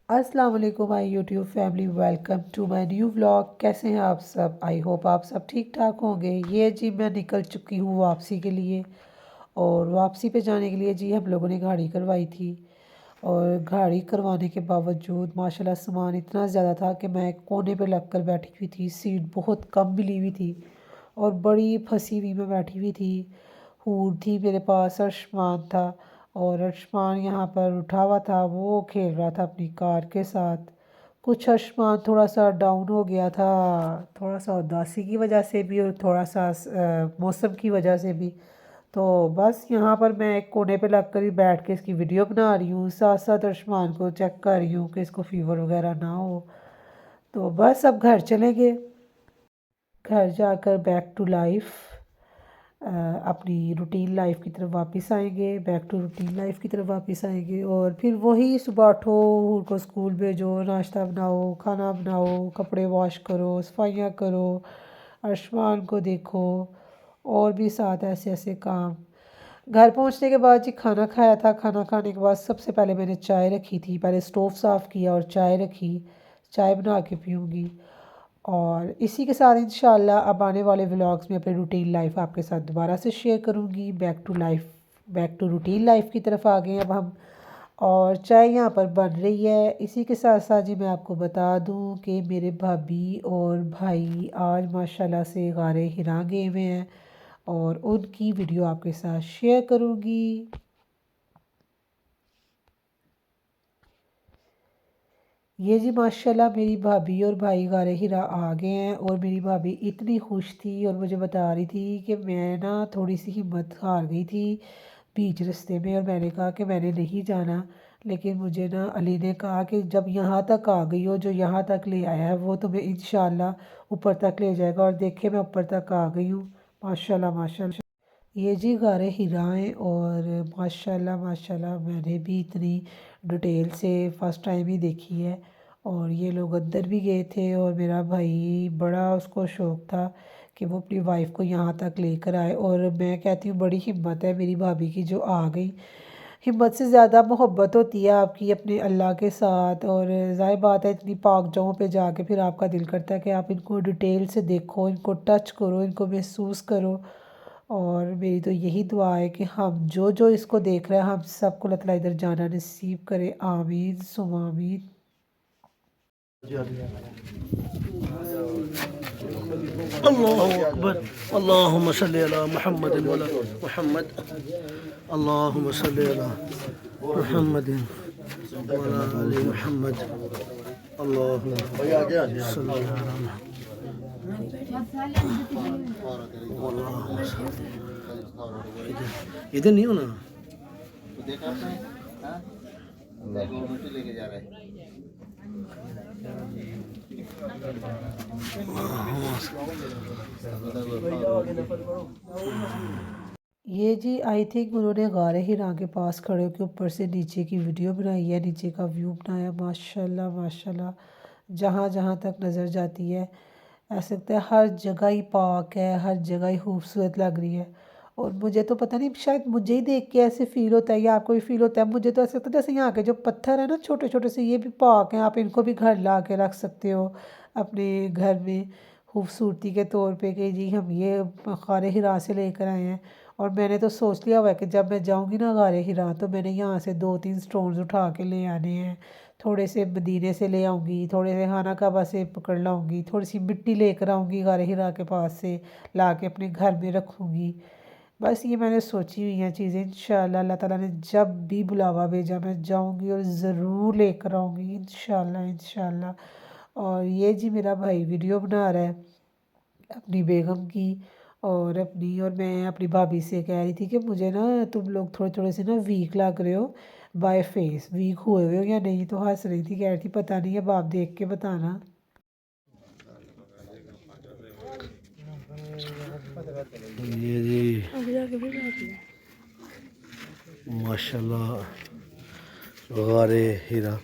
अस्सलाम वालेकुम my YouTube family, welcome to my new vlog. कैसे हैं आप सब? आई होप आप सब ठीक ठाक होंगे। ये जी मैं निकल चुकी हूँ वापसी के लिए। और वापसी पे जाने के लिए जी हम लोगों ने गाड़ी करवाई थी। और गाड़ी करवाने के बावजूद माशाल्लाह सामान इतना ज़्यादा था कि मैं कोने पे लग कर बैठी हुई थी। सीट बहुत कम मिली हुई थी और बड़ी फंसी हुई मैं बैठी हुई थी। हूर थी मेरे पास, अर्शमान था। और अर्शमान यहाँ पर उठा हुआ था, वो खेल रहा था अपनी कार के साथ। कुछ अर्शमान थोड़ा सा डाउन हो गया था, थोड़ा सा उदासी की वजह से भी और थोड़ा सा मौसम की वजह से भी। तो बस यहाँ पर मैं एक कोने पे लग कर ही बैठ के इसकी वीडियो बना रही हूँ, साथ साथ अर्शमान को चेक कर रही हूँ कि इसको फीवर वगैरह ना हो। तो बस अब घर चलेंगे। घर जाकर बैक टू लाइफ, अपनी रूटीन लाइफ की तरफ वापस आएंगे। बैक टू रूटीन लाइफ की तरफ वापस आएंगे और फिर वही सुबह उठो, उनको स्कूल भेजो, नाश्ता बनाओ, खाना बनाओ, कपड़े वॉश करो, सफाइयाँ करो, अर्शमान को देखो, और भी साथ ऐसे ऐसे काम। घर पहुंचने के बाद जी खाना खाया था। खाना खाने के बाद सबसे पहले मैंने चाय रखी थी, पहले स्टोव साफ़ किया और चाय रखी। चाय बना के पीऊँगी। और इसी के साथ इंशाल्लाह अब आने वाले व्लॉग्स में अपनी रूटीन लाइफ आपके साथ दोबारा से शेयर करूँगी। बैक टू रूटीन लाइफ की तरफ आ गए अब हम। और चाय यहाँ पर बन रही है। इसी के साथ साथ जी मैं आपको बता दूँ कि मेरे भाभी और भाई आज माशाल्लाह से गारे हिरा गए हुए हैं और उनकी वीडियो आपके साथ शेयर करूँगी। ये जी माशाल्लाह मेरी भाभी और भाई गारे हिरा आ गए हैं और मेरी भाभी इतनी खुश थी और मुझे बता रही थी कि मैं ना थोड़ी सी हिम्मत हार गई थी बीच रास्ते में और मैंने कहा कि मैंने नहीं जाना। लेकिन मुझे ना अली ने कहा कि जब यहाँ तक आ गई हो, जो यहाँ तक ले आया है वो तुम्हें इंशाल्लाह ऊपर तक ले जाएगा। और देखे मैं ऊपर तक आ गई हूँ, माशाल्लाह माशाल्लाह। ये जी गारे हिराएँ और माशाल्लाह माशाल्लाह मैंने भी इतनी डिटेल से फ़र्स्ट टाइम ही देखी है। और ये लोग अंदर भी गए थे और मेरा भाई बड़ा उसको शौक़ था कि वो अपनी वाइफ को यहाँ तक लेकर आए। और मैं कहती हूँ बड़ी हिम्मत है मेरी भाभी की जो आ गई। हिम्मत से ज़्यादा मोहब्बत होती है आपकी अपने अल्लाह के साथ। और ज़ाहिर बात है इतनी पाक जगहों पे जाके फिर आपका दिल करता है कि आप इनको डिटेल से देखो, इनको टच करो, इनको महसूस करो। और मेरी तो यही दुआ है कि हम जो जो इसको देख रहे हैं हम सबको अल्लाह ताला इधर जाना नसीब करे। आमीन सुमा आमीन। अल्लाहु अकबर। अल्लाहुम्मा सल्ली अला मुहम्मद व अला मुहम्मद। अल्लाहुम्मा सल्ली अला मुहम्मद व अला आलि मुहम्मद। अल्लाहुम्मा सल्ली अला मुहम्मद। इधर नहीं होना। ये जी आई थिंक उन्होंने गारे हिरा के पास खड़े होकर ऊपर से नीचे की वीडियो बनाई है, नीचे का व्यू बनाया। माशाल्लाह माशाल्लाह, जहाँ जहाँ तक नज़र जाती है ऐसा लगता है हर जगह ही पाक है, हर जगह ही खूबसूरत लग रही है। और मुझे तो पता नहीं, शायद मुझे ही देख के ऐसे फील होता है या आपको भी फील होता है। मुझे तो ऐसा लगता है जैसे यहाँ के जो पत्थर है ना छोटे छोटे से, ये भी पाक हैं। आप इनको भी घर ला के रख सकते हो अपने घर में खूबसूरती के तौर पे कि जी हम ये गारे हिरा से लेकर आए हैं। और मैंने तो सोच लिया हुआ है कि जब मैं जाऊँगी ना गारे हिरा तो मैंने यहाँ से 2-3 स्टोन्स उठा के ले आने हैं। थोड़े से मदीने से ले आऊँगी, थोड़े से खाना काबा से पकड़ लाऊँगी, थोड़ी सी मिट्टी लेकर आऊँगी गारे हिरा के पास से, ला के अपने घर में रखूँगी। बस ये मैंने सोची हुई हैं चीज़ें। इंशाल्लाह अल्लाह ताला ने जब भी बुलावा भेजा मैं जाऊँगी और ज़रूर लेकर आऊँगी इंशाल्लाह इंशाल्लाह। और ये जी मेरा भाई वीडियो बना रहा है अपनी बेगम की और अपनी। और मैं अपनी भाभी से कह रही थी कि मुझे ना तुम लोग थोड़े थोड़े से ना वीक लग रहे हो, बाय फेस वीक हुए हो या नहीं। तो हंस रही थी, कह रही थी पता नहीं, अब आप देख के बताना। ये जी माशाल्लाह गारे हीरा,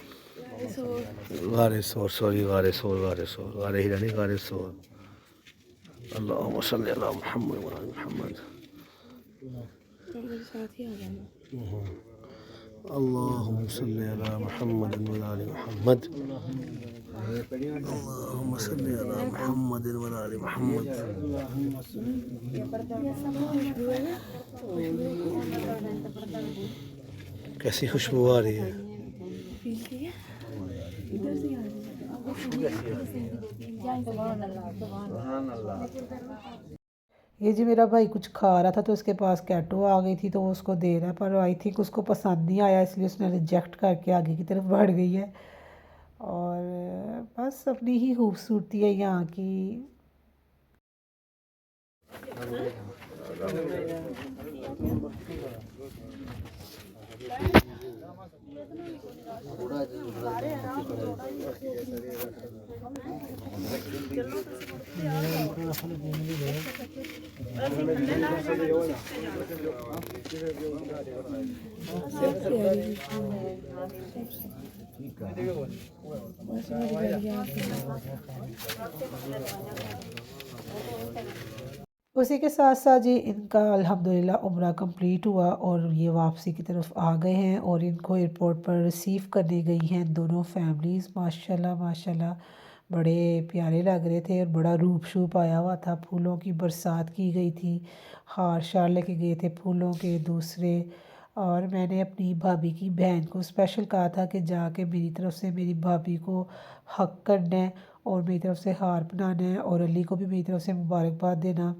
गारे सोर, सॉरी गारे सोर, गारे हीरा नहीं, गारे सोर। अल्लाहुम्मा सल्ली अला मुहम्मद व अला मुहम्मद। अल्लाहुम्मा सल्ली अला मुहम्मद व आलि मुहम्मद। अल्लाहुम्मा सल्ली अला मुहम्मद व आलि मुहम्मद। कैसी खुशबू आ रही है। ये जी मेरा भाई कुछ खा रहा था तो उसके पास कैटो आ गई थी तो वो उसको दे रहा है, पर आई थिंक उसको पसंद नहीं आया इसलिए उसने रिजेक्ट करके आगे की तरफ बढ़ गई है। और बस अपनी ही खूबसूरती है यहाँ की। उसी के साथ साथ जी इनका अल्हम्दुलिल्लाह उम्रा कंप्लीट हुआ और ये वापसी की तरफ आ गए हैं और इनको एयरपोर्ट पर रिसीव करने गई हैं दोनों फैमिलीज़। माशाल्लाह माशाल्लाह बड़े प्यारे लग रहे थे और बड़ा रूप शूप आया हुआ था, फूलों की बरसात की गई थी, हार शार लेके गए थे फूलों के दूसरे। और मैंने अपनी भाभी की बहन को स्पेशल कहा था कि जाके मेरी तरफ से मेरी भाभी को हक करना है और मेरी तरफ से हार पहनाना है और अली को भी मेरी तरफ से मुबारकबाद देना।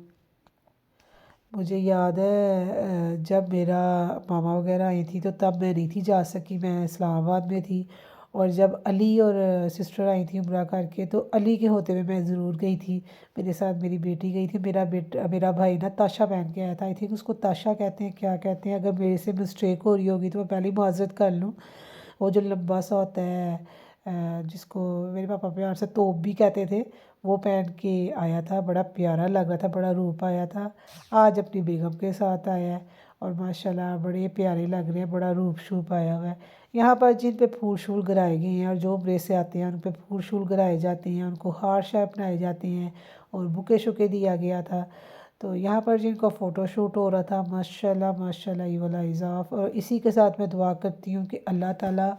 मुझे याद है जब मेरा मामा वगैरह आई थी तो तब मैं नहीं थी जा सकी, मैं इस्लामाबाद में थी। और जब अली और सिस्टर आई थी उम्रा करके तो अली के होते हुए मैं ज़रूर गई थी, मेरे साथ मेरी बेटी गई थी। मेरा भाई ना ताशा पहन के आया था, आई थिंक उसको ताशा कहते हैं क्या कहते हैं, अगर मेरे से मिस्टेक हो रही होगी तो मैं पहले माजरत कर लूँ। वो जो लंबा सा होता है जिसको मेरे पापा प्यार से तोप भी कहते थे, वो पहन के आया था, बड़ा प्यारा लग रहा था, बड़ा रूप आया था। आज अपनी बेगम के साथ आया है और माशाल्लाह बड़े प्यारे लग रहे हैं, बड़ा रूप शूप आया हुआ है। यहाँ पर जिन पे फूल शूल गिराए गए हैं और जो उम्रे से आते हैं उन पे फूल शूल गिराए जाते हैं, उनको हार शार पहनाए जाते हैं और बुके शुके दिया गया था। तो यहाँ पर जिनका फ़ोटो शूट हो रहा था माशाल्लाह माशाल्लाह ये वाला इज़ाफ़। और इसी के साथ मैं दुआ करती हूँ कि अल्लाह ताला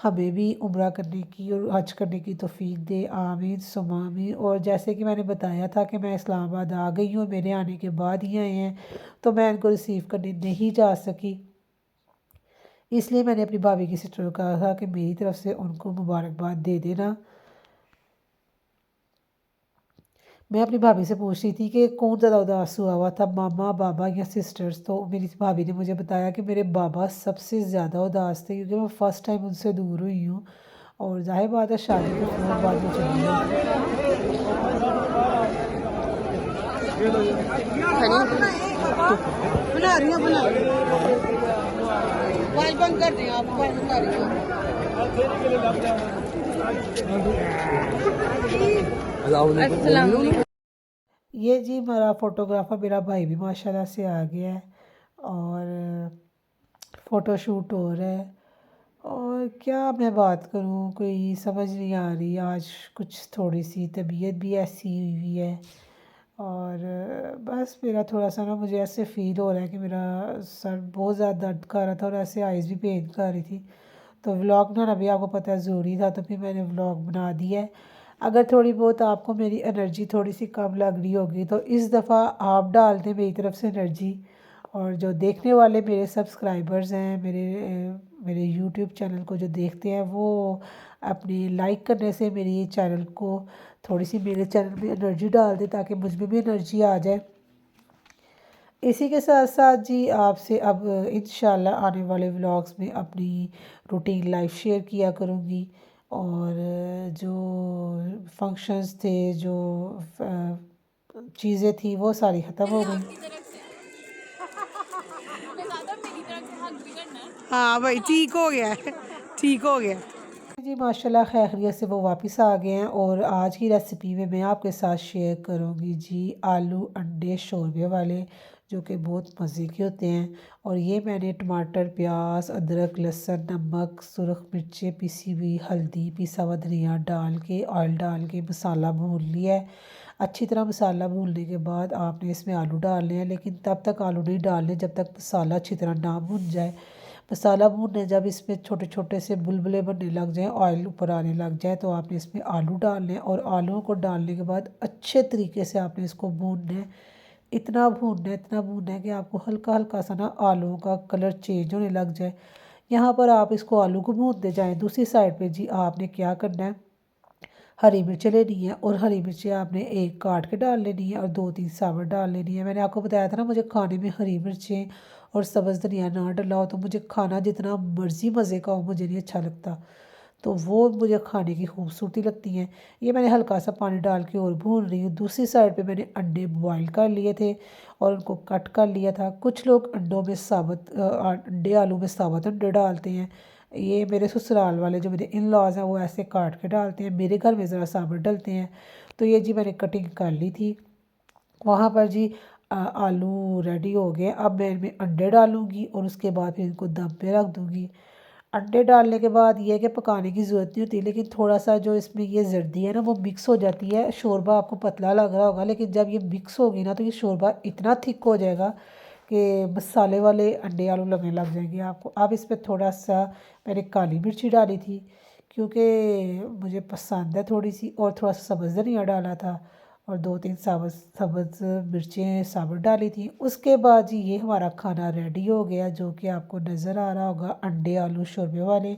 हमें भी उम्रा करने की और हज करने की तौफीक दे, आमीन सुम आमीन। और जैसे कि मैंने बताया था कि मैं इस्लामाबाद आ गई हूँ, मेरे आने के बाद ही आए हैं तो मैं इनको रिसीव करने नहीं जा सकी, इसलिए मैंने अपनी भाभी की सिस्टर को कहा था कि मेरी तरफ से उनको मुबारकबाद दे देना। मैं अपनी भाभी से पूछ रही थी कि कौन ज़्यादा उदास हुआ हुआ था, मामा बाबा या सिस्टर्स, तो मेरी भाभी ने मुझे बताया कि मेरे बाबा सबसे ज़्यादा उदास थे क्योंकि मैं फ़र्स्ट टाइम उनसे दूर हुई हूँ और जाहिर बात है शादी के फ़ौरन बाद वो चली गई। बना रही हूँ मोबाइल बंद कर दें आप, मोबाइल बंद कर रही हूँ। ये जी मेरा फ़ोटोग्राफ़र मेरा भाई भी माशाल्लाह से आ गया है और फ़ोटो शूट हो रहा है। और क्या मैं बात करूँ, कोई समझ नहीं आ रही, आज कुछ थोड़ी सी तबीयत भी ऐसी हुई है। और बस मेरा थोड़ा सा ना मुझे ऐसे फ़ील हो रहा है कि मेरा सर बहुत ज़्यादा दर्द कर रहा था और ऐसे आइज़ भी पेन कर रही थी। तो व्लॉग बनाना भी आपको पता है ज़रूरी था, तो फिर मैंने व्लॉग बना दिया है। अगर थोड़ी बहुत आपको मेरी एनर्जी थोड़ी सी कम लग रही होगी तो इस दफ़ा आप डाल दें मेरी तरफ से एनर्जी। और जो देखने वाले मेरे सब्सक्राइबर्स हैं, मेरे यूट्यूब चैनल को जो देखते हैं वो अपनी लाइक करने से मेरी चैनल को थोड़ी सी मेरे चैनल में एनर्जी डाल दें ताकि मुझ में भी एनर्जी आ जाए। इसी के साथ साथ जी आपसे अब इंशाल्लाह आने वाले व्लॉग्स में अपनी रूटीन लाइफ शेयर किया करूँगी। और जो फंक्शंस थे, जो चीज़ें थी वो सारी ख़त्म हो गई। हाँ भाई ठीक हो गया है, ठीक हो गया। जी माशाल्लाह खैरियत से वो वापस आ गए हैं और आज की रेसिपी में मैं आपके साथ शेयर करूंगी जी आलू अंडे शोरबे वाले, जो कि बहुत मज़े के होते हैं। और ये मैंने टमाटर प्याज अदरक लहसुन नमक सुरख मिर्चें पिसी हुई हल्दी पिसा हुआ धनिया डाल के ऑयल डाल के मसाला भून लिया है। अच्छी तरह मसाला भूनने के बाद आपने इसमें आलू डालने हैं, लेकिन तब तक आलू नहीं डालने जब तक मसाला अच्छी तरह ना भुन जाए। मसाला भूनने जब इसमें छोटे छोटे से बुलबुले बनने लग जाएं, ऑयल ऊपर आने लग जाए, तो आपने इसमें आलू डालने हैं और आलूओं को डालने के बाद अच्छे तरीके से आपने इसको भूनना है। इतना भूनना है कि आपको हल्का हल्का सा ना आलूओं का कलर चेंज होने लग जाए। यहाँ पर आप इसको आलू को भूनते जाएं। दूसरी साइड पे जी आपने क्या करना है, हरी मिर्चें लेनी है और हरी मिर्चें आपने एक काट के डाल लेनी है और 2-3 साबुत डाल लेनी है। मैंने आपको बताया था ना, मुझे खाने में हरी मिर्चें और सब्ज़ धनिया ना डला हो तो मुझे खाना जितना मर्ज़ी मज़े का हो मुझे नहीं अच्छा लगता, तो वो मुझे खाने की खूबसूरती लगती हैं। ये मैंने हल्का सा पानी डाल के और भून रही हूँ। दूसरी साइड पे मैंने अंडे बॉईल कर लिए थे और उनको कट कर लिया था। कुछ लोग अंडों में अंडे आलू में साबुत अंडे डालते हैं। ये मेरे ससुराल वाले जो मेरे इन लॉज हैं वो ऐसे काट के डालते हैं, मेरे घर में ज़रा साबुत डलते हैं। तो ये जी मैंने कटिंग कर ली थी। वहाँ पर जी आलू रेडी हो गए। अब मैं इनमें अंडे डालूँगी और उसके बाद फिर इनको दम पे रख दूँगी। अंडे डालने के बाद ये है कि पकाने की ज़रूरत नहीं होती, लेकिन थोड़ा-सा जो इसमें ये ज़र्दी है ना वो मिक्स हो जाती है। शोरबा आपको पतला लग रहा होगा, लेकिन जब ये मिक्स होगी ना तो ये शोरबा इतना थिक हो जाएगा कि मसाले वाले अंडे आलू लगने लग जाएंगे आपको। अब इस पे थोड़ा-सा मैंने काली मिर्ची डाली थी क्योंकि मुझे पसंद है थोड़ी सी, और थोड़ा-सा सब्ज़ धनिया डाला था और 2-3 सब्ज़ मिर्चें साबुत डाली थी। उसके बाद जी ये हमारा खाना रेडी हो गया, जो कि आपको नज़र आ रहा होगा, अंडे आलू शोरबे वाले।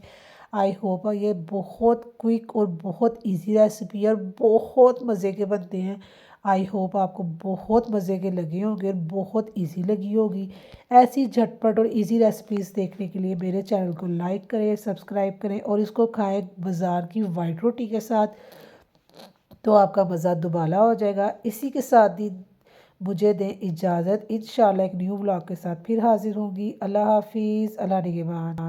आई होप ये बहुत क्विक और बहुत इजी रेसिपी है और बहुत मज़े के बनते हैं। आई होप आपको बहुत मज़े के लगे होंगे और बहुत इजी लगी होगी। ऐसी झटपट और इजी रेसिपीज़ देखने के लिए मेरे चैनल को लाइक करें, सब्सक्राइब करें और इसको खाएं बाज़ार की वाइट रोटी के साथ, तो आपका मज़ा दुबाला हो जाएगा। इसी के साथ ही मुझे दें इजाज़त। इंशाल्लाह एक न्यू व्लॉग के साथ फिर हाज़िर होंगी। अल्लाह हाफ़िज़, अल्लाह निगहबान।